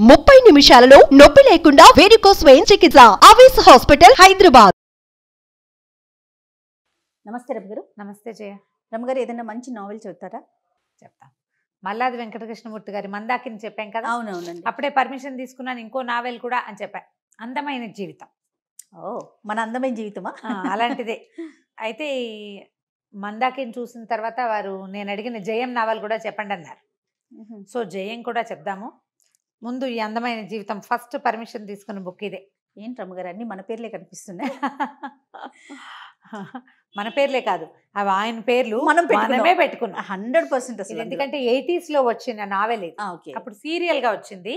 30 నిమిషాలలో నొప్పి లేకుండా వేడికోస్ స్వయం చికిత్స. ఆవేశ హాస్పిటల్, హైదరాబాద్. నమస్తే రమగారు. నమస్తే జయ. రమగారు, ఏదైనా మంచి నావెల్ చెప్తారా? చెప్తా. మల్లాది వెంకటకృష్ణమూర్తి గారి మందాకిని చెప్పాం కదా. అవునవునండి. అప్పుడే పర్మిషన్ తీసుకున్నాను ఇంకో నావెల్ కూడా అని చెప్పా. అందమైన జీవితం. ఓ, మన అందమైన జీవితమా? అలాంటిదే. అయితే మందాకిని చూసిన తర్వాత వారు నేను అడిగిన జయం నావెల్ కూడా చెప్పండి అన్నారు. సో జయం కూడా చెప్దాము. ముందు ఈ అందమైన జీవితం ఫస్ట్ పర్మిషన్ తీసుకున్న బుక్ ఇదే. ఏంటి రమగారు, అన్ని మన పేర్లే కనిపిస్తున్నాయి. మన పేర్లే కాదు, అవి ఆయన పేర్లు మనమే పెట్టుకున్నాం 100%. అసలు ఎందుకంటే 80s లో వచ్చిన నావెల్ ఇది. అప్పుడు సీరియల్ గా వచ్చింది,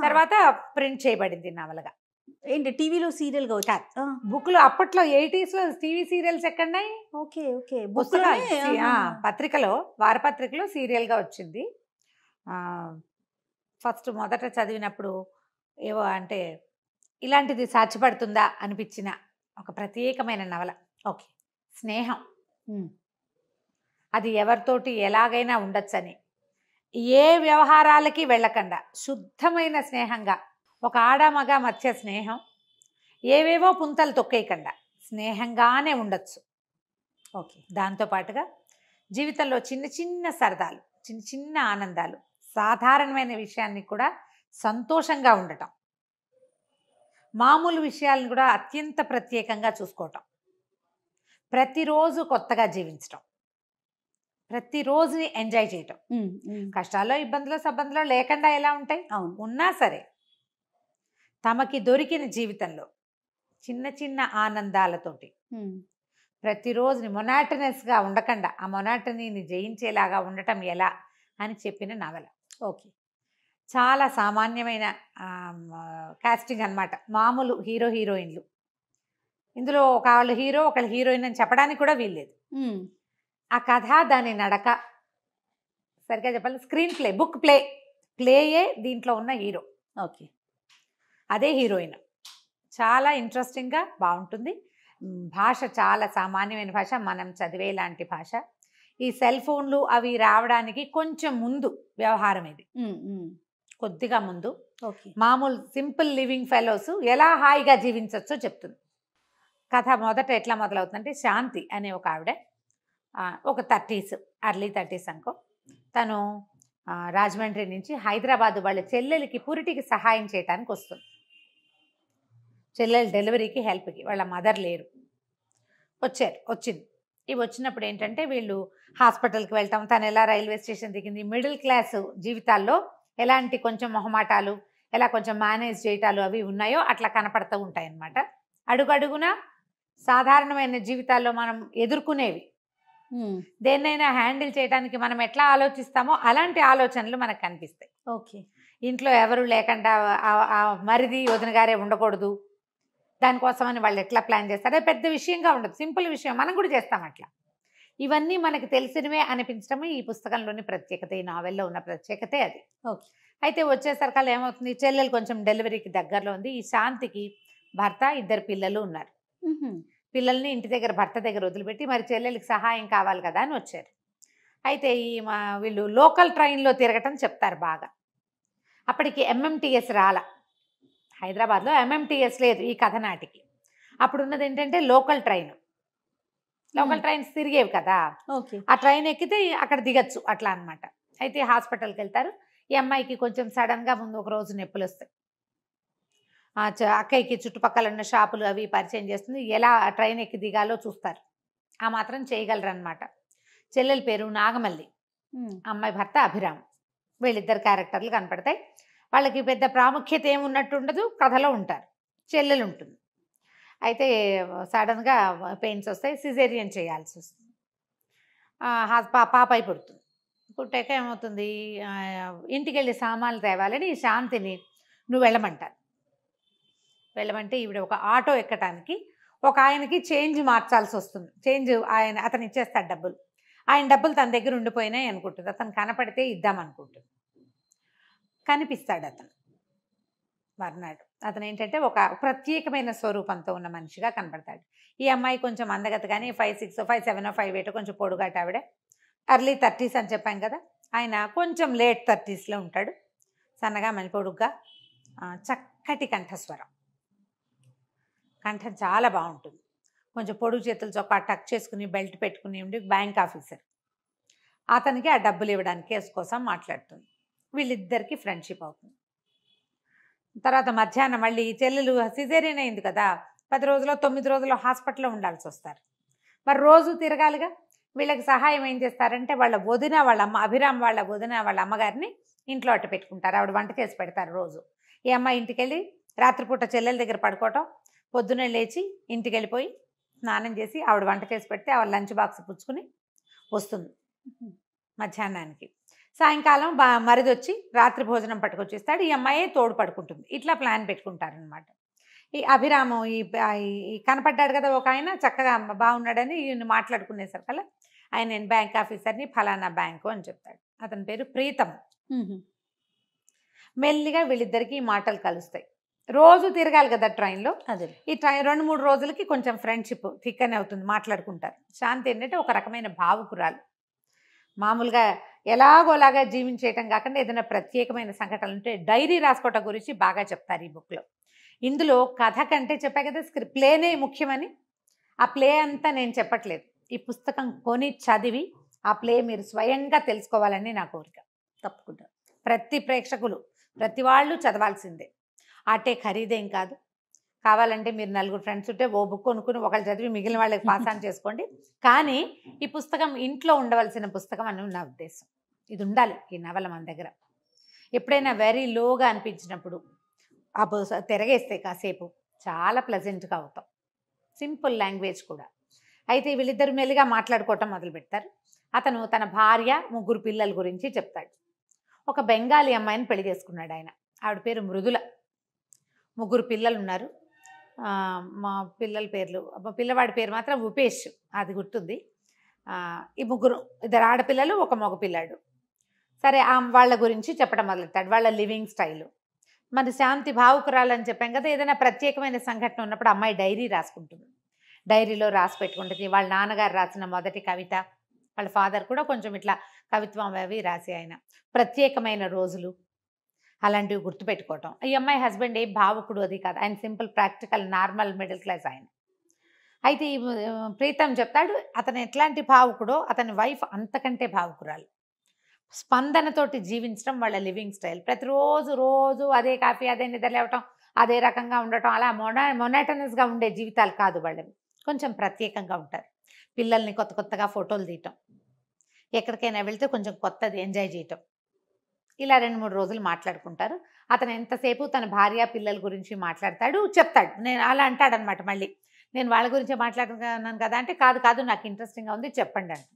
తర్వాత ప్రింట్ చేయబడింది నావెల్గా. ఏంటి టీవీలో సీరియల్ గా వచ్చారు? బుక్ లో అప్పట్లో 80s లో టీవీ సీరియల్స్ ఎక్కడున్నాయి? Okay okay. పత్రికలో, వారపత్రికలో సీరియల్ గా వచ్చింది. ఫస్ట్ మొదట చదివినప్పుడు ఏవో అంటే ఇలాంటిది సాధ్యపడుతుందా అనిపించిన ఒక ప్రత్యేకమైన నవల. ఓకే, స్నేహం. అది ఎవరితోటి ఎలాగైనా ఉండొచ్చని, ఏ వ్యవహారాలకి వెళ్ళకుండా శుద్ధమైన స్నేహంగా, ఒక ఆడమగ మధ్య స్నేహం, ఏవేవో పుంతలు తొక్కేయకుండా స్నేహంగానే ఉండొచ్చు. ఓకే, దాంతోపాటుగా జీవితంలో చిన్న చిన్న సరదాలు, చిన్న చిన్న ఆనందాలు, సాధారణమైన విషయాన్ని కూడా సంతోషంగా ఉండటం, మామూలు విషయాలను కూడా అత్యంత ప్రత్యేకంగా చూసుకోవటం, ప్రతిరోజు కొత్తగా జీవించటం, ప్రతిరోజుని ఎంజాయ్ చేయటం. కష్టాల్లో, ఇబ్బందులు, సబ్బందులు లేకుండా ఎలా ఉంటాయి? ఉన్నా సరే తమకి దొరికిన జీవితంలో చిన్న చిన్న ఆనందాలతోటి ప్రతిరోజుని మొనాటనస్గా ఉండకుండా ఆ మొనాటనీని జయించేలాగా ఉండటం ఎలా అని చెప్పిన నవల. ఓకే, చాలా సామాన్యమైన కాస్టింగ్ అన్నమాట. మామూలు హీరో హీరోయిన్లు. ఇందులో ఒకళ్ళు హీరో ఒకళ్ళు హీరోయిన్ అని చెప్పడానికి కూడా వీల్లేదు. ఆ కథ, దాని నడక, సరిగ్గా చెప్పాలి స్క్రీన్ ప్లే, బుక్ ప్లేయే దీంట్లో ఉన్న హీరో. ఓకే, అదే హీరోయిన్. చాలా ఇంట్రెస్టింగ్గా బాగుంటుంది. భాష చాలా సామాన్యమైన భాష, మనం చదివేలాంటి భాష. ఈ సెల్ ఫోన్లు అవి రావడానికి కొంచెం ముందు వ్యవహారం ఇది, కొద్దిగా ముందు. మామూలు సింపుల్ లివింగ్ ఫెలోస్ ఎలా హాయిగా జీవించవచ్చో చెప్తుంది కథ. మొదట ఎట్లా మొదలవుతుందంటే, శాంతి అనే ఒక ఆవిడ, ఒక 30s, ఎర్లీ 30s అనుకో, తను రాజమండ్రి నుంచి హైదరాబాద్ వాళ్ళ చెల్లెలకి పురిటికి సహాయం చేయడానికి వస్తుంది. చెల్లెలు డెలివరీకి హెల్ప్కి, వాళ్ళ మదర్ లేరు, వచ్చింది. ఇవి వచ్చినప్పుడు ఏంటంటే వీళ్ళు హాస్పిటల్కి వెళ్తాం, తను ఎలా రైల్వే స్టేషన్ దిగింది, మిడిల్ క్లాస్ జీవితాల్లో ఎలాంటి కొంచెం మొహమాటాలు, ఎలా కొంచెం మేనేజ్ చేయటాలు అవి ఉన్నాయో అట్లా కనపడుతూ ఉంటాయి అన్నమాట. అడుగడుగునా సాధారణమైన జీవితాల్లో మనం ఎదుర్కొనేవి, దేన్నైనా హ్యాండిల్ చేయడానికి మనం ఎట్లా ఆలోచిస్తామో అలాంటి ఆలోచనలు మనకు కనిపిస్తాయి. ఓకే, ఇంట్లో ఎవరు లేకుండా మరిది వదిన గారే ఉండకూడదు, దానికోసమని వాళ్ళు ఎట్లా ప్లాన్ చేస్తారు. అది పెద్ద విషయంగా ఉండదు, సింపుల్ విషయం, మనం కూడా చేస్తాం అట్లా. ఇవన్నీ మనకు తెలిసినవే అనిపించడమే ఈ పుస్తకంలోని ప్రత్యేకత, ఈ నావెల్లో ఉన్న ప్రత్యేకతే అది. ఓకే, అయితే వచ్చేసరికల్లా ఏమవుతుంది, చెల్లెలు కొంచెం డెలివరీకి దగ్గరలో ఉంది. ఈ శాంతికి భర్త, 2 పిల్లలు ఉన్నారు. పిల్లల్ని ఇంటి దగ్గర భర్త దగ్గర వదిలిపెట్టి మరి చెల్లెలకి సహాయం కావాలి కదా అని వచ్చారు. అయితే వీళ్ళు లోకల్ ట్రైన్లో తిరగటం చెప్తారు బాగా. అప్పటికి MMTS రాల, హైదరాబాద్లో MMTS లేదు ఈ కథ నాటికి. అప్పుడు ఉన్నది ఏంటంటే లోకల్ ట్రైన్స్ తిరిగేవి కదా. ఆ ట్రైన్ ఎక్కితే అక్కడ దిగచ్చు అట్లా అనమాట. అయితే హాస్పిటల్కి వెళ్తారు. ఈ అమ్మాయికి కొంచెం సడన్గా ముందు ఒక రోజు నొప్పులు వస్తాయి. అక్కయ్యకి చుట్టుపక్కల ఉన్న షాపులు అవి పరిచయం చేస్తుంది, ఎలా ట్రైన్ ఎక్కి దిగాలో చూస్తారు, ఆ మాత్రం చేయగలరు అనమాట. చెల్లెల పేరు నాగమల్లి, అమ్మాయి భర్త అభిరామ్. వీళ్ళిద్దరు క్యారెక్టర్లు కనపడతాయి. వాళ్ళకి పెద్ద ప్రాముఖ్యత ఏమున్నట్టు ఉండదు, కథలో ఉంటారు. చెల్లెలు ఉంటుంది. అయితే సడన్గా పెయిన్స్ వస్తాయి, సిజేరియన్ చేయాల్సి వస్తుంది. పాపాయి పుడుతుంది. పుట్టాక ఏమవుతుంది, ఇంటికి వెళ్ళి సామాన్లు తేవాలని శాంతిని నువ్వు వెళ్ళమంటారు. వెళ్ళమంటే ఈవిడ ఒక ఆటో ఎక్కటానికి ఒక ఆయనకి చేంజ్ మార్చాల్సి వస్తుంది. చేంజ్ అతను ఇచ్చేస్తాడు డబ్బులు. ఆయన డబ్బులు తన దగ్గర ఉండిపోయినాయి అనుకుంటుంది. అతను కనపడితే ఇద్దామనుకుంటుంది. కనిపిస్తాడు అతను, వర్నాడు. అతను ఏంటంటే ఒక ప్రత్యేకమైన స్వరూపంతో ఉన్న మనిషిగా కనపడతాడు. ఈ అమ్మాయి కొంచెం అందగతగానే 5'6", 5'7", 5'8", కొంచెం పొడుగాట ఆవిడ. ఎర్లీ 30s అని చెప్పాం కదా. ఆయన కొంచెం లేట్ 30sలో ఉంటాడు, సన్నగా మంచి పొడుగ్గా. చక్కటి కంఠస్వరం, కంఠం చాలా బాగుంటుంది. కొంచెం పొడుగు చేతులు చొక్కా టక్ చేసుకుని బెల్ట్ పెట్టుకుని ఉండి బ్యాంక్ ఆఫీసర్. అతనికి ఆ డబ్బులు ఇవ్వడానికి కేసు కోసం మాట్లాడుతుంది. వీళ్ళిద్దరికి ఫ్రెండ్షిప్ అవుతుంది. తర్వాత మధ్యాహ్నం మళ్ళీ చెల్లెలు సిజేరియన్ అయింది కదా, 10 రోజులు 9 రోజులు హాస్పిటల్లో ఉండాల్సి వస్తారు. మరి రోజు తిరగాలిగా. వీళ్ళకి సహాయం ఏం చేస్తారంటే వాళ్ళ వదిన, వాళ్ళ అమ్మ, అభిరామ్ వాళ్ళ వదిన వాళ్ళ అమ్మగారిని ఇంట్లో అట్టు పెట్టుకుంటారు. ఆవిడ వంట చేసి పెడతారు రోజు. ఈ అమ్మాయి ఇంటికి వెళ్ళి రాత్రిపూట చెల్లెల దగ్గర పడుకోవటం, పొద్దున్నే లేచి ఇంటికి వెళ్ళిపోయి స్నానం చేసి ఆవిడ వంట చేసి పెడితే ఆవిడ లంచ్ బాక్స్ పుచ్చుకుని వస్తుంది మధ్యాహ్నానికి. సాయంకాలం మరిది వచ్చి రాత్రి భోజనం పట్టుకొచ్చిస్తాడు. ఈ అమ్మాయే తోడు పడుకుంటుంది. ఇట్లా ప్లాన్ పెట్టుకుంటారనమాట. ఈ అభిరామం ఈ కనపడ్డాడు కదా ఒక ఆయన, చక్కగా బాగున్నాడని ఈయన మాట్లాడుకునేసరికల్లా ఆయన నేను బ్యాంక్ ఆఫీసర్ని, ఫలానా బ్యాంకు అని చెప్తాడు. అతని పేరు ప్రీతం. మెల్లిగా వీళ్ళిద్దరికి మాటలు కలుస్తాయి. రోజు తిరగాలి కదా ట్రైన్లో. అదే ఈ ట్రైన్ 2-3 రోజులకి కొంచెం ఫ్రెండ్షిప్ థిక్కనే అవుతుంది, మాట్లాడుకుంటారు. శాంతి ఏంటంటే ఒక రకమైన భావుకురాలు. మామూలుగా ఎలాగోలాగా జీవించేయటం కాకుండా ఏదైనా ప్రత్యేకమైన సంఘటనలు ఉంటే డైరీ రాసుకోవటం గురించి బాగా చెప్తారు ఈ బుక్లో. ఇందులో కథ కంటే చెప్పా కదా ప్లేనే ముఖ్యమని. ఆ ప్లే అంతా నేను చెప్పట్లేదు. ఈ పుస్తకం కొని చదివి ఆ ప్లే మీరు స్వయంగా తెలుసుకోవాలని నా కోరిక. తప్పకుండా ప్రతి ప్రేక్షకులు, ప్రతి వాళ్ళు చదవాల్సిందే. ఆటే ఖరీదేం కాదు. కావాలంటే మీరు 4 ఫ్రెండ్స్ ఉంటే ఓ బుక్ కొనుక్కుని ఒకళ్ళు చదివి మిగిలిన వాళ్ళకి పాస్ ఆన్ చేసుకోండి. కానీ ఈ పుస్తకం ఇంట్లో ఉండవలసిన పుస్తకం అని నా ఉద్దేశం. ఇది ఉండాలి ఈ నవల మన దగ్గర. ఎప్పుడైనా వెరీ లోగా అనిపించినప్పుడు ఆ తిరగేస్తే కాసేపు చాలా ప్లెజెంట్గా అవుతాం. సింపుల్ లాంగ్వేజ్ కూడా. అయితే వీళ్ళిద్దరు మెల్లిగా మాట్లాడుకోవటం మొదలు పెడతారు. అతను తన భార్య, 3 పిల్లల గురించి చెప్తాడు. ఒక బెంగాలీ అమ్మాయిని పెళ్లి చేసుకున్నాడు ఆయన. ఆవిడ పేరు మృదుల. 3 పిల్లలు ఉన్నారు. మా పిల్లల పేర్లు, పిల్లవాడి పేరు మాత్రం ఉపేష్, అది గుర్తుంది. ఈ 3 2 ఆడపిల్లలు, 1 మగ పిల్లాడు. సరే వాళ్ళ గురించి చెప్పడం మొదలెట్టాడు. వాళ్ళ లివింగ్ స్టైలు. మరి శాంతి భావుకురాలని చెప్పాం కదా, ఏదైనా ప్రత్యేకమైన సంఘటన ఉన్నప్పుడు అమ్మాయి డైరీ రాసుకుంటుంది. డైరీలో రాసి పెట్టుకుంటుంది. వాళ్ళ నాన్నగారు రాసిన మొదటి కవిత, వాళ్ళ ఫాదర్ కూడా కొంచెం ఇట్లా కవిత్వం అవి రాసి ఆయన ప్రత్యేకమైన రోజులు అలాంటివి గుర్తుపెట్టుకోవటం. ఈ అమ్మాయి హస్బెండ్ ఏం భావుకుడు అది కాదు, ఆయన simple practical normal middle class ఆయన. అయితే ఈ ప్రీతం చెప్తాడు అతను ఎట్లాంటి భావుకుడో అతని వైఫ్ అంతకంటే భావుకురాలు. స్పందనతోటి జీవించడం వాళ్ళ లివింగ్ స్టైల్. రోజు అదే కాఫీ, అదే నిద్ర లేవటం, అదే రకంగా ఉండటం, అలా మొనాటనస్గా ఉండే జీవితాలు కాదు వాళ్ళవి. కొంచెం ప్రత్యేకంగా ఉంటారు. పిల్లల్ని కొత్తగా ఫోటోలు తీయటం, ఎక్కడికైనా వెళ్తే కొంచెం కొత్తది ఎంజాయ్ చేయటం, ఇలా 2-3 రోజులు మాట్లాడుకుంటారు. అతను ఎంతసేపు తన భార్య పిల్లల గురించి మాట్లాడతాడు, చెప్తాడు. నేను అలా అంటాడనమాట. మళ్ళీ నేను వాళ్ళ గురించి మాట్లాడుతున్నాను కదా అంటే, కాదు నాకు ఇంట్రెస్టింగ్గా ఉంది చెప్పండి అంట.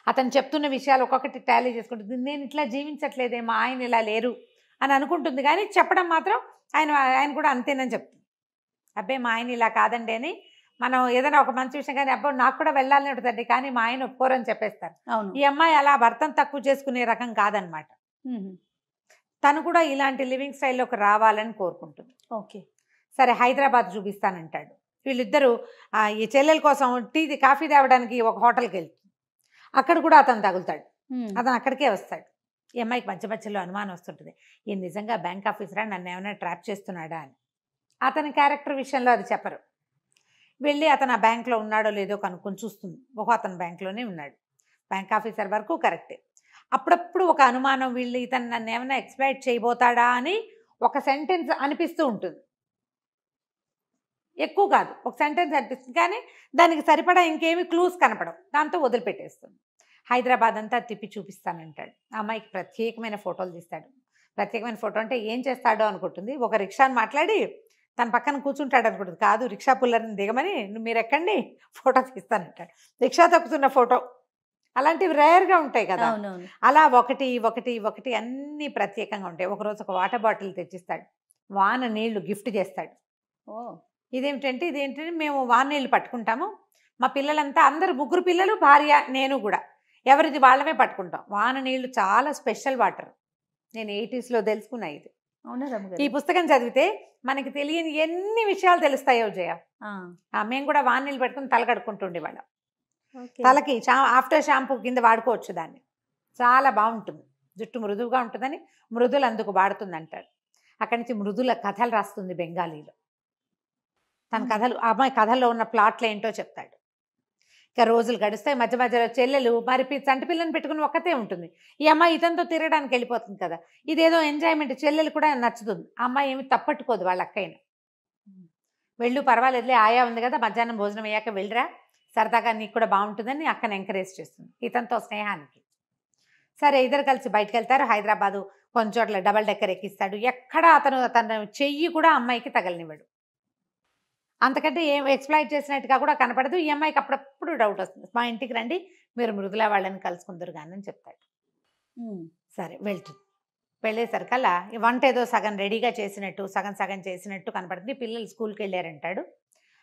అతను చెప్తున్న విషయాలు ఒక్కొక్కటి టాలీ చేసుకుంటుంది. నేను ఇట్లా జీవించట్లేదే, మా ఆయన ఇలా లేరు అని అనుకుంటుంది. కానీ చెప్పడం మాత్రం ఆయన కూడా అంతేనని చెప్తుంది. అబ్బే మా ఆయన ఇలా కాదండి అని. మనం ఏదైనా ఒక మంచి విషయం కానీ అబ్బో నాకు కూడా వెళ్ళాలని ఉంటుందండి, కానీ మా ఆయన ఒప్పుకోరని చెప్పేస్తారు. ఈ అమ్మాయి అలా భర్తను తక్కువ చేసుకునే రకం కాదనమాట. తను కూడా ఇలాంటి లివింగ్ స్టైల్లోకి రావాలని కోరుకుంటుంది. ఓకే, సరే హైదరాబాద్ చూపిస్తానంటాడు. వీళ్ళిద్దరూ ఈ చెల్లెల కోసం కాఫీ తేవడానికి ఒక హోటల్కి వెళ్తుంది. అక్కడ కూడా అతను తగులుతాడు. అతను అక్కడికే వస్తాడు. ఈ అమ్మాయికి మధ్యలో అనుమానం వస్తుంటుంది, ఈయన నిజంగా బ్యాంక్ ఆఫీసరా, నన్ను ఏమైనా ట్రాప్ చేస్తున్నాడా అని. అతని క్యారెక్టర్ విషయంలో అది చెప్పరు. వెళ్ళి అతను ఆ బ్యాంక్లో ఉన్నాడో లేదో కనుక్కొని చూస్తుంది. అతను బ్యాంక్లోనే ఉన్నాడు. బ్యాంక్ ఆఫీసర్ వరకు కరెక్టే. అప్పుడప్పుడు ఒక అనుమానం, వీళ్ళు ఇతను నన్ను ఏమైనా ఎక్స్ప్లాయిట్ చేయబోతాడా అని ఒక సెంటెన్స్ అనిపిస్తూ ఉంటుంది. ఎక్కువ కాదు, ఒక సెంటెన్స్ అనిపిస్తుంది. కానీ దానికి సరిపడా ఇంకేమి క్లూస్ కనపడవు. దాంతో వదిలిపెట్టేస్తుంది. హైదరాబాద్ అంతా తిప్పి చూపిస్తానంటాడు. ఆ అమ్మాయికి ప్రత్యేకమైన ఫోటోలు తీస్తాడు. ప్రత్యేకమైన ఫోటో అంటే ఏం చేస్తాడో అనుకుంటుంది. ఒక రిక్షాని మాట్లాడి తన పక్కన కూర్చుంటాడు అనుకుంటుంది. కాదు, రిక్షా పుల్లర్ని దిగమని, మీరు ఎక్కండి ఫోటో తీస్తానంటాడు. రిక్షా తొక్కుతున్న ఫోటో, అలాంటివి రేర్గా ఉంటాయి కదా. అలా ఒకటి అన్నీ ప్రత్యేకంగా ఉంటాయి. ఒకరోజు ఒక వాటర్ బాటిల్ తెచ్చిస్తాడు. వాన నీళ్లు గిఫ్ట్ చేస్తాడు. ఇదేంటంటే మేము వాన నీళ్ళు పట్టుకుంటాము, మా పిల్లలంతా అందరూ 3 పిల్లలు, భార్య, నేను కూడా ఎవరిది వాళ్ళమే పట్టుకుంటాం. వాన నీళ్లు చాలా స్పెషల్ వాటర్. నేను 80sలో తెలుసుకున్నా ఇది. ఈ పుస్తకం చదివితే మనకి తెలియని ఎన్ని విషయాలు తెలుస్తాయో జయ. మేము కూడా వాన నీళ్ళు పెట్టుకుని తల కడుక్కుంటుండేవాళ్ళం. తలకి ఆఫ్టర్ షాంపూ కింద వాడుకోవచ్చు దాన్ని. చాలా బాగుంటుంది, జుట్టు మృదువుగా ఉంటుందని మృదులు అందుకు వాడుతుంది అంటాడు. అక్కడి నుంచి మృదుల కథలు రాస్తుంది బెంగాలీలో. తన కథలు, ఆ అమ్మాయి కథల్లో ఉన్న ప్లాట్లు ఏంటో చెప్తాడు. ఇక రోజులు గడుస్తాయి. మధ్య మధ్యలో చెల్లెలు మరి చంటి పిల్లని పెట్టుకుని ఒక్కతే ఉంటుంది. ఈ అమ్మాయి ఇతనితో తిరగడానికి వెళ్ళిపోతుంది కదా, ఇదేదో ఎంజాయ్మెంట్. చెల్లెలు కూడా నచ్చుతుంది. ఆ అమ్మాయి ఏమి తప్పట్టుకోదు వాళ్ళ అక్కయ్యని. వెళ్ళు పర్వాలేదులే, ఆయా ఉంది కదా, మధ్యాహ్నం భోజనం అయ్యాక వెళ్ళరా, సరదాగా నీకు కూడా బాగుంటుందని అక్కని ఎంకరేజ్ చేస్తుంది ఇతనితో స్నేహానికి. సరే ఇద్దరు కలిసి బయటకు వెళ్తారు. హైదరాబాదు కొన్ని చోట్ల డబల్ డెక్కర్ ఎక్కిస్తాడు. ఎక్కడ తన చెయ్యి కూడా అమ్మాయికి తగలనివ్వడు. అంతకంటే ఏం ఎక్స్ప్లాయిట్ చేసినట్టుగా కూడా కనపడదు. ఈ అమ్మాయికి అప్పుడప్పుడు డౌట్ వస్తుంది. మా ఇంటికి రండి, మీరు మృదుల వాళ్ళని కలుసుకుందరు కానీ అని చెప్తాడు. సరే వెళ్తుంది. వెళ్ళేసరికల్లా వంట ఏదో సగం రెడీగా చేసినట్టు, సగం సగం చేసినట్టు కనపడుతుంది. పిల్లలు స్కూల్కి వెళ్ళారంటాడు.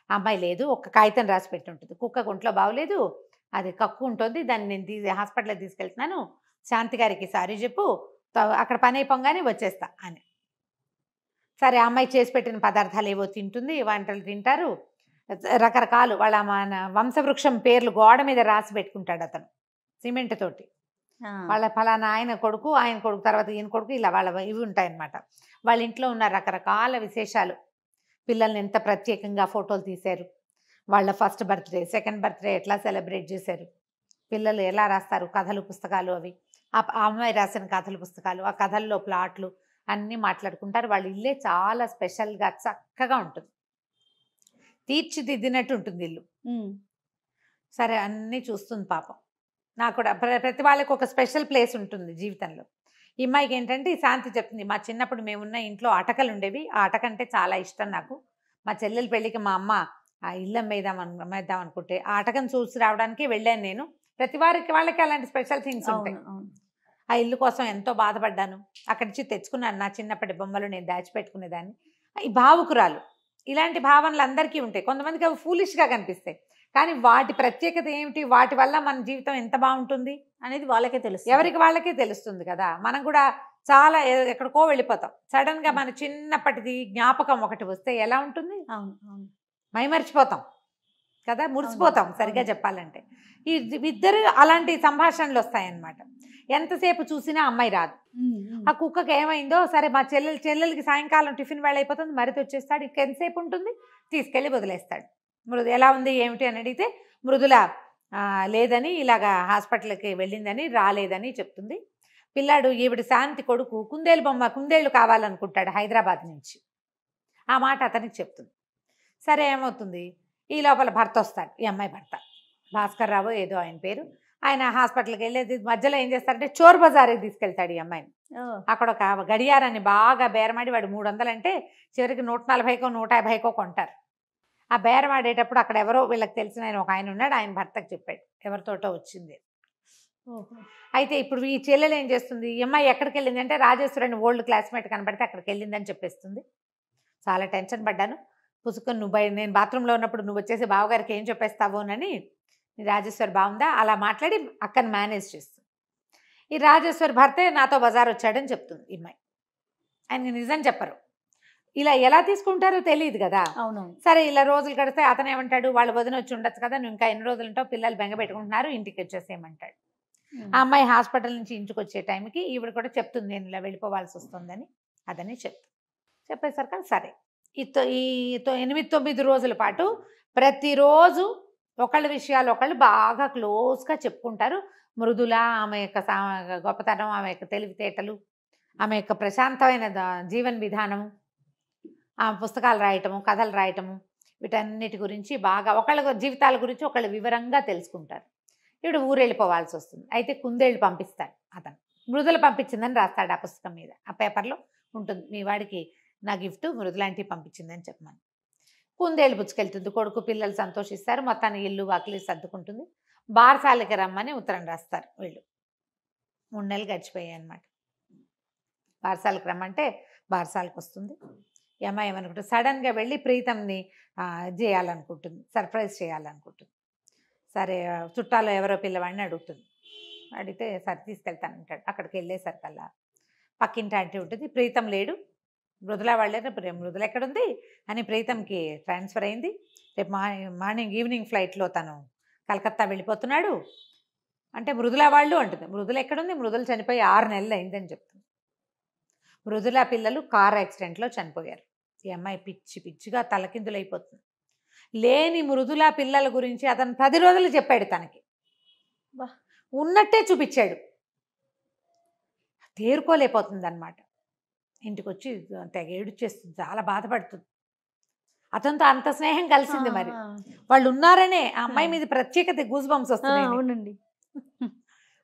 అమ్మాయి లేదు, ఒక్క కాగితం రాసి పెట్టి ఉంటుంది. కుక్కకు ఒంట్లో బాగోలేదు, అది కక్కు ఉంటుంది, దాన్ని నేను హాస్పిటల్కి తీసుకెళ్తున్నాను, శాంతి గారికి సారీ చెప్పు, అక్కడ పని అయిపోగానే వచ్చేస్తా అని. సరే అమ్మాయి చేసి పెట్టిన పదార్థాలు ఏవో తింటుంది, వంటలు తింటారు. రకరకాలు వాళ్ళ మన వంశవృక్షం పేర్లు గోడ మీద రాసి పెట్టుకుంటాడు అతను సిమెంట్ తోటి. వాళ్ళ ఫలానా ఆయన కొడుకు తర్వాత ఈయన కొడుకు, ఇలా వాళ్ళ ఇవి ఉంటాయన్నమాట. వాళ్ళ ఇంట్లో ఉన్న రకరకాల విశేషాలు, పిల్లల్ని ఎంత ప్రత్యేకంగా ఫోటోలు తీశారు, వాళ్ళ ఫస్ట్ బర్త్డే సెకండ్ బర్త్డే ఎట్లా సెలబ్రేట్ చేశారు, పిల్లలు ఎలా రాస్తారు కథలు పుస్తకాలు, అవి ఆ అమ్మాయి రాసిన కథల పుస్తకాలు, ఆ కథల్లో ప్లాట్లు అన్నీ మాట్లాడుకుంటారు. వాళ్ళ ఇల్లే చాలా స్పెషల్గా చక్కగా ఉంటుంది, తీర్చిదిద్దినట్టు ఉంటుంది ఇల్లు. సరే అన్నీ చూస్తుంది పాపం. నాకు కూడా ప్రతి వాళ్ళకి ఒక స్పెషల్ ప్లేస్ ఉంటుంది జీవితంలో. ఈ అమ్మాయికి ఏంటంటే ఈ శాంతి చెప్తుంది, మా చిన్నప్పుడు మేమున్న ఇంట్లో అటకలు ఉండేవి, ఆ అటక అంటే చాలా ఇష్టం నాకు. మా చెల్లెల పెళ్ళికి మా అమ్మ ఆ ఇల్లు అమ్మేద్దాం అనుకుంటే ఆ అటకను చూసి రావడానికి వెళ్ళాను నేను. ప్రతి వాళ్ళకి అలాంటి స్పెషల్ థింగ్స్ ఉంటాయి. ఆ ఇల్లు కోసం ఎంతో బాధపడ్డాను, అక్కడి నుంచి తెచ్చుకున్నాను నా చిన్నప్పటి బొమ్మలు నేను దాచిపెట్టుకునేదాన్ని. ఈ భావుకురాలు, ఇలాంటి భావనలు అందరికీ ఉంటాయి. కొంతమందికి అవి ఫూలిష్గా కనిపిస్తాయి, కానీ వాటి ప్రత్యేకత ఏమిటి, వాటి వల్ల మన జీవితం ఎంత బాగుంటుంది అనేది వాళ్ళకే తెలుస్తుంది, ఎవరికి వాళ్ళకే తెలుస్తుంది కదా. మనం కూడా చాలా ఎక్కడికో వెళ్ళిపోతాం, సడన్గా మన చిన్నప్పటిది జ్ఞాపకం ఒకటి వస్తే ఎలా ఉంటుంది, మైమర్చిపోతాం కదా, మురిసిపోతాం సరిగ్గా చెప్పాలంటే. ఈ ఇద్దరు అలాంటి సంభాషణలు వస్తాయన్నమాట. ఎంతసేపు చూసినా అమ్మాయి రాదు. ఆ కుక్కకి ఏమైందో సరే, మా చెల్లెలకి సాయంకాలం టిఫిన్ వేళ అయిపోతుంది, మరిది వచ్చేస్తాడు, ఇంక ఎంతసేపు ఉంటుంది, తీసుకెళ్ళి వదిలేస్తాడు. మృదు ఎలా ఉంది ఏమిటి అని అడిగితే మృదుల లేదని, ఇలాగా హాస్పిటల్కి వెళ్ళిందని, రాలేదని చెప్తుంది. పిల్లాడు ఈవిడ శాంతి కొడుకు కుందేళ్ళు కావాలనుకుంటాడు హైదరాబాద్ నుంచి, ఆ మాట అతనికి చెప్తుంది. సరే ఏమవుతుంది, ఈ లోపల భర్త వస్తాడు, ఈ అమ్మాయి భర్త భాస్కర్ రావు ఏదో ఆయన పేరు. ఆయన హాస్పిటల్కి వెళ్ళేది మధ్యలో ఏం చేస్తారంటే చోర్ బజార్కి తీసుకెళ్తాడు ఈ అమ్మాయిని. అక్కడ ఒక గడియారాన్ని బాగా బేరమాడి, వాడు 300 అంటే చివరికి 140కో 150కో కొంటారు. ఆ బేరమాడేటప్పుడు అక్కడ ఎవరో వీళ్ళకి తెలిసిన ఒక ఆయన ఉన్నాడు, ఆయన భర్తకు చెప్పాడు ఎవరితోటో వచ్చింది. అయితే ఇప్పుడు ఈ చెల్లెలు ఏం చేస్తుంది, ఈ అమ్మాయి ఎక్కడికి వెళ్ళింది అంటే రాజేశ్వరిని ఓల్డ్ క్లాస్మేట్ కనబడితే అక్కడికి వెళ్ళిందని చెప్పేస్తుంది. చాలా టెన్షన్ పడ్డాను, పుసుకొని నేను బాత్రూంలో ఉన్నప్పుడు నువ్వు వచ్చేసి బావగారికి ఏం చెప్పేస్తావోనని రాజేశ్వరి బాగుందా అలా మాట్లాడి అక్కని మేనేజ్ చేస్తుంది. ఈ రాజేశ్వరి భర్తే నాతో బజార్ వచ్చాడని చెప్తుంది ఈ అమ్మాయి. ఆయన నిజం చెప్పరు, ఇలా ఎలా తీసుకుంటారో తెలియదు కదా. అవునవును. సరే ఇలా రోజులు గడిస్తే అతను ఏమంటాడు, వాళ్ళ వదిన వచ్చి ఉండొచ్చు కదా, నువ్వు ఇంకా ఎన్ని రోజులు ఉంటావు, పిల్లలు బెంగ పెట్టుకుంటున్నారు, ఇంటికి వచ్చేసేయమంటాడు. ఆ అమ్మాయి హాస్పిటల్ నుంచి ఇంటికి వచ్చే టైంకి ఈవిడ కూడా చెప్తుంది నేను ఇలా వెళ్ళిపోవాల్సి వస్తుందని. అదని చెప్పేసరికి సరే ఈ 8-9 రోజుల పాటు ప్రతిరోజు ఒకళ్ళ విషయాలు ఒకళ్ళు బాగా క్లోజ్గా చెప్పుకుంటారు. మృదుల ఆమె యొక్క గొప్పతనం, ఆమె యొక్క తెలివితేటలు, ఆమె యొక్క ప్రశాంతమైన జీవన విధానము, ఆమె పుస్తకాలు రాయటము, కథలు రాయటము, వీటన్నిటి గురించి బాగా ఒకళ్ళ జీవితాల గురించి ఒకళ్ళు వివరంగా తెలుసుకుంటారు. ఇప్పుడు ఊరు వెళ్ళిపోవాల్సి వస్తుంది. అయితే కుందేళ్ళు పంపిస్తాడు అతను, మృదుల పంపించిందని రాస్తాడు ఆ పుస్తకం మీద, ఆ పేపర్లో ఉంటుంది, మీ వాడికి నా గిఫ్ట్ మృదులాంటి పంపించిందని చెప్పమని. కుందేళ్ళు పుచ్చుకెళ్తుంది, కొడుకు పిల్లలు సంతోషిస్తారు, మొత్తాన్ని ఇల్లు వాకిలి సర్దుకుంటుంది. బారసాలకి రమ్మని ఉత్తరం రాస్తారు వీళ్ళు. 3 నెలలు గడిచిపోయాయి అన్నమాట. బారసాలకు రమ్మంటే బారసాలకు వస్తుంది. ఈ అమ్మాయి ఏమనుకుంటుంది, సడన్గా వెళ్ళి ప్రీతంని చేయాలనుకుంటుంది, సర్ప్రైజ్ చేయాలనుకుంటుంది. సరే చుట్టాలో ఎవరో పిల్లవాడిని అడుగుతుంది, అడిగితే సరే తీసుకెళ్తానంటాడు. అక్కడికి వెళ్ళేసరికల్లా పక్కింటి ఆంటీ ఉంటుంది, ప్రీతం లేడు, మృదుల వాళ్ళే, మృదుల ఎక్కడుంది అని ప్రీతంకి ట్రాన్స్ఫర్ అయింది, రేపు మార్నింగ్ ఈవినింగ్ ఫ్లైట్లో తను కలకత్తా వెళ్ళిపోతున్నాడు అంటే మృదుల వాళ్ళు అంటుంది. మృదుల ఎక్కడుంది, మృదుల చనిపోయి 6 నెలలు అయిందని చెప్తుంది. మృదుల పిల్లలు కార్ యాక్సిడెంట్లో చనిపోయారు. ఈ అమ్మాయి పిచ్చిగా తలకిందులైపోతుంది. లేని మృదుల పిల్లల గురించి అతను 10 రోజులు చెప్పాడు తనకి, ఉన్నట్టే చూపించాడు. తేరుకోలేకపోతుంది అనమాట. ఇంటికి వచ్చి తెగ ఏడుచేస్తుంది, చాలా బాధపడుతుంది. అతనితో అంత స్నేహం కలిసింది, మరి వాళ్ళు ఉన్నారనే ఆ అమ్మాయి మీద ప్రత్యేకత గూస్ బంప్స్ వస్తుంది. అవునండి.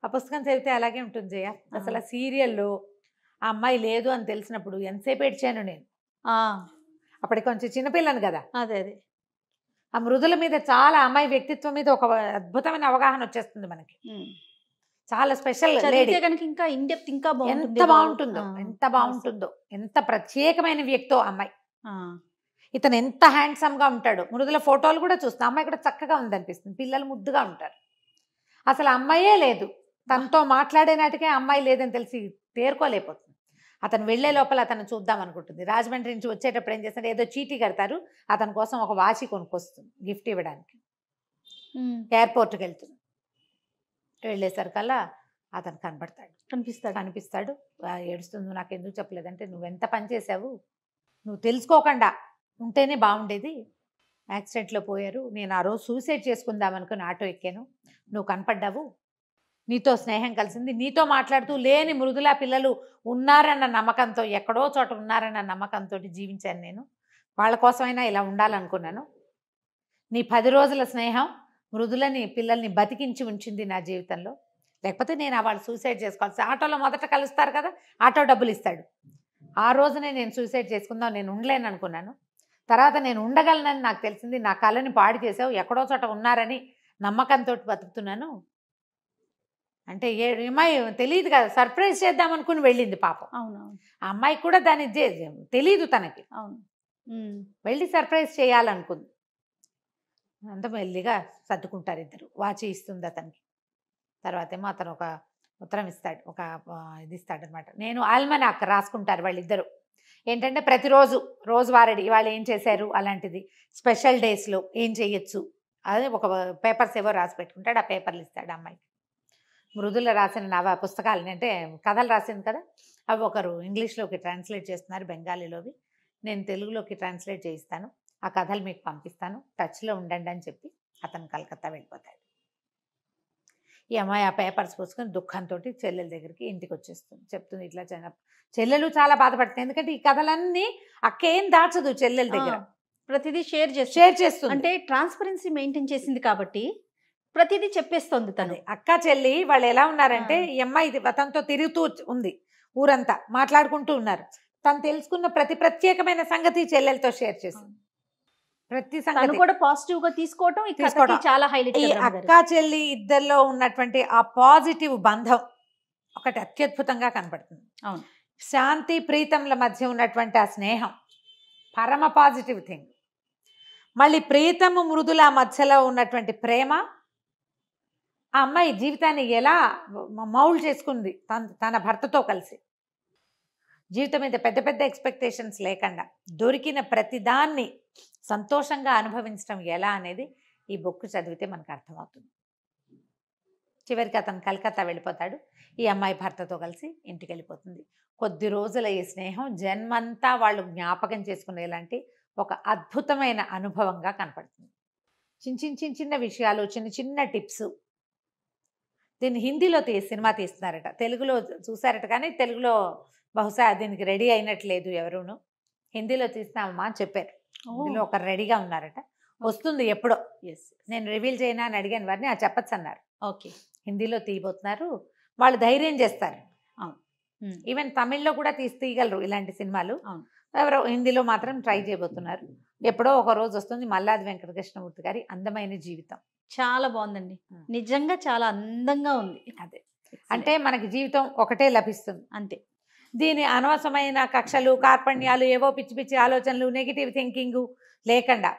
ఆ పుస్తకం చదివితే అలాగే ఉంటుంది జయ. అసలు ఆ సీరియల్లో ఆ అమ్మాయి లేదు అని తెలిసినప్పుడు ఎంతసేపు ఏడ్చాను నేను. అప్పటికి కొంచెం చిన్నపిల్లను కదా. అదే ఆ మృదుల మీద చాలా, అమ్మాయి వ్యక్తిత్వం మీద ఒక అద్భుతమైన అవగాహన వచ్చేస్తుంది మనకి. చాలా స్పెషల్ లేడీ. ఇంకా ఇన్ డెప్త్ ఇంకా ఎంత బాగుంటుందో, ఎంత ప్రత్యేకమైన వ్యక్తో అమ్మాయి. ఇతను ఎంత హ్యాండ్సమ్ గా ఉంటాడు. మృదుల ఫోటోలు కూడా చూస్తాం, అమ్మాయి కూడా చక్కగా ఉందనిపిస్తుంది. పిల్లలు ముద్దుగా ఉంటారు. అసలు అమ్మాయే లేదు, తనతో మాట్లాడే నాటికే అమ్మాయి లేదని తెలిసి తేరుకోలేకపోతుంది. అతను వెళ్లే లోపల అతను చూద్దాం అనుకుంటుంది. రాజమండ్రి నుంచి వచ్చేటప్పుడు ఏం చేస్తాడు, ఏదో చీటీ కడతారు, అతని కోసం ఒక వాచి కొనుక్కొస్తుంది గిఫ్ట్ ఇవ్వడానికి. ఎయిర్పోర్ట్కి వెళ్తుంది. వెళ్ళేసరికల్లా అతను కనిపిస్తాడు. ఏడుస్తుంది, నాకు ఎందుకు చెప్పలేదంటే, నువ్వు ఎంత పని చేసావు, నువ్వు తెలుసుకోకుండా ఉంటేనే బాగుండేది. యాక్సిడెంట్లో పోయారు, నేను ఆ రోజు సూసైడ్ చేసుకుందాం అనుకుని ఆటో ఎక్కాను, నువ్వు కనపడ్డావు, నీతో స్నేహం కలిసింది, నీతో మాట్లాడుతూ లేని మృదుల పిల్లలు ఉన్నారన్న నమ్మకంతో, ఎక్కడో చోట ఉన్నారన్న నమ్మకంతో జీవించాను నేను. వాళ్ళ కోసమైనా ఇలా ఉండాలనుకున్నాను. నీ 10 రోజుల స్నేహం మృదులని పిల్లల్ని బతికించి ఉంచింది నా జీవితంలో. లేకపోతే నేను వాళ్ళు సూసైడ్ చేసుకోవాల్సి. ఆటోలో మొదట కలుస్తారు కదా, ఆటో డబ్బులు ఇస్తాడు. ఆ రోజునే నేను సూసైడ్ చేసుకుందాం, నేను ఉండలేను అనుకున్నాను. తర్వాత నేను ఉండగలనని నాకు తెలిసింది. నా కళని పాడు చేసావు, ఎక్కడో చోట ఉన్నారని నమ్మకంతో బతుకుతున్నాను అంటే అమ్మాయి తెలియదు కదా, సర్ప్రైజ్ చేద్దాం అనుకుని వెళ్ళింది పాపం. అవునవును. ఆ అమ్మాయి కూడా దాన్ని తెలీదు తనకి. అవును. వెళ్ళి సర్ప్రైజ్ చేయాలనుకుంది. అంత మెల్లిగా సర్దుకుంటారు ఇద్దరు. వాచి ఇస్తుంది అతనికి. తర్వాత ఏమో అతను ఒక ఉత్తరం ఇస్తాడు, ఒక ఇది ఇస్తాడనమాట. నేను ఆల్మనాక్ రాసుకుంటారు వాళ్ళిద్దరు. ఏంటంటే ప్రతిరోజు రోజువారీ వాళ్ళు ఏం చేశారు అలాంటిది, స్పెషల్ డేస్లో ఏం చేయొచ్చు అదే ఒక పేపర్స్ ఏవో రాసి పెట్టుకుంటాడు. ఆ పేపర్లు ఇస్తాడు అమ్మాయికి. మృదుల రాసిన పుస్తకాలని, అంటే కథలు రాసింది కదా, అవి ఒకరు ఇంగ్లీష్లోకి ట్రాన్స్లేట్ చేస్తున్నారు, బెంగాలీలోవి. నేను తెలుగులోకి ట్రాన్స్లేట్ చేయిస్తాను, ఆ కథలు మీకు పంపిస్తాను, టచ్లో ఉండండి అని చెప్పి అతను కలకత్తా వెళ్ళిపోతాడు. ఈ అమ్మాయి ఆ పేపర్స్ పూసుకొని దుఃఖంతో చెల్లెల దగ్గరికి ఇంటికి వచ్చేస్తుంది. చెప్తుంది ఇట్లా చెల్లెలు చాలా బాధపడుతుంది. ఎందుకంటే ఈ కథలన్నీ అక్కేం దాచదు చెల్లెల దగ్గర, ప్రతిదీ షేర్ చేస్తుంది. అంటే ట్రాన్స్పరెన్సీ మెయింటైన్ చేసింది కాబట్టి ప్రతిదీ చెప్పేస్తుంది తను. అక్క చెల్లి వాళ్ళు ఎలా ఉన్నారంటే, ఈ అమ్మాయి తనతో తిరుగుతూ ఉంది, ఊరంతా మాట్లాడుకుంటూ ఉన్నారు. తను తెలుసుకున్న ప్రతి ప్రత్యేకమైన సంగతి చెల్లెలతో షేర్ చేసింది. ప్రతి సంగతి కూడా పాజిటివ్ గా తీసుకోవడం చాలా హైలైట్. ఈ అక్క చెల్లి ఇద్దరిలో ఉన్నటువంటి ఆ పాజిటివ్ బంధం ఒకటి అత్యద్భుతంగా కనపడుతుంది. అవును. శాంతి ప్రీతంల మధ్య ఉన్నటువంటి ఆ స్నేహం పరమ పాజిటివ్ థింగ్. మళ్ళీ ప్రీతము మృదుల మధ్యలో ఉన్నటువంటి ప్రేమ, ఆ అమ్మాయి జీవితాన్ని ఎలా మౌల్డ్ చేసుకుంది తన భర్తతో కలిసి. జీవితం మీద పెద్ద పెద్ద ఎక్స్పెక్టేషన్స్ లేకుండా దొరికిన ప్రతిదాన్ని సంతోషంగా అనుభవించడం ఎలా అనేది ఈ బుక్ చదివితే మనకు అర్థమవుతుంది. చివరికి అతను కలకత్తా వెళ్ళిపోతాడు. ఈ అమ్మాయి భర్తతో కలిసి ఇంటికి వెళ్ళిపోతుంది. కొద్ది రోజుల ఈ స్నేహం జన్మంతా వాళ్ళు జ్ఞాపకం చేసుకునేలాంటి ఒక అద్భుతమైన అనుభవంగా కనపడుతుంది. చిన్న విషయాలు, చిన్న టిప్స్. దీన్ని హిందీలో సినిమా తీస్తున్నారట, తెలుగులో చూసారట, కానీ తెలుగులో బహుశా దీనికి రెడీ అయినట్లేదు ఎవరును. హిందీలో తీస్తున్నామమ్మా అని చెప్పారు. హిందీలో ఒకరు రెడీగా ఉన్నారట, వస్తుంది ఎప్పుడో. నేను రివీల్ చేయనా అని అడిగాను వారిని, చెప్పచ్చు అన్నారు. ఓకే, హిందీలో తీయబోతున్నారు, వాళ్ళు ధైర్యం చేస్తారు. ఈవెన్ తమిళ్లో కూడా తీయగలరు ఇలాంటి సినిమాలు. ఎవరో హిందీలో మాత్రం ట్రై చేయబోతున్నారు. ఎప్పుడో ఒక రోజు వస్తుంది. మల్లాది వెంకటకృష్ణమూర్తి గారి అందమైన జీవితం. చాలా బాగుందండి, నిజంగా చాలా అందంగా ఉంది. అదే అంటే మనకి జీవితం ఒకటే లభిస్తుంది అంతే. దీని అనవసరమైన కక్షలు, కార్పణ్యాలు, ఏవో పిచ్చి పిచ్చి ఆలోచనలు, నెగిటివ్ థింకింగ్ లేకుండా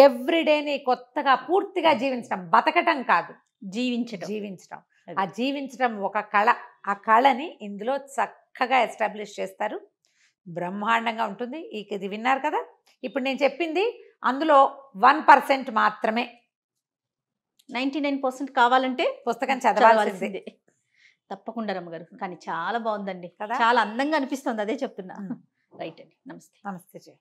ఎవ్రీడేని కొత్తగా పూర్తిగా జీవించడం, బతకటం కాదు, జీవించడం. ఆ జీవించడం ఒక కళ. ఆ కళని ఇందులో చక్కగా ఎస్టాబ్లిష్ చేస్తారు. బ్రహ్మాండంగా ఉంటుంది. ఇది విన్నారు కదా. ఇప్పుడు నేను చెప్పింది అందులో 1% మాత్రమే. 99% కావాలంటే పుస్తకం చదవాల్సిందే. తప్పకుండా రమ్మగారు, కానీ చాలా బాగుందండి, కదా? చాలా అందంగా అనిపిస్తుంది, అదే చెప్తున్నా. రైట్ అండి, నమస్తే. నమస్తే జయ.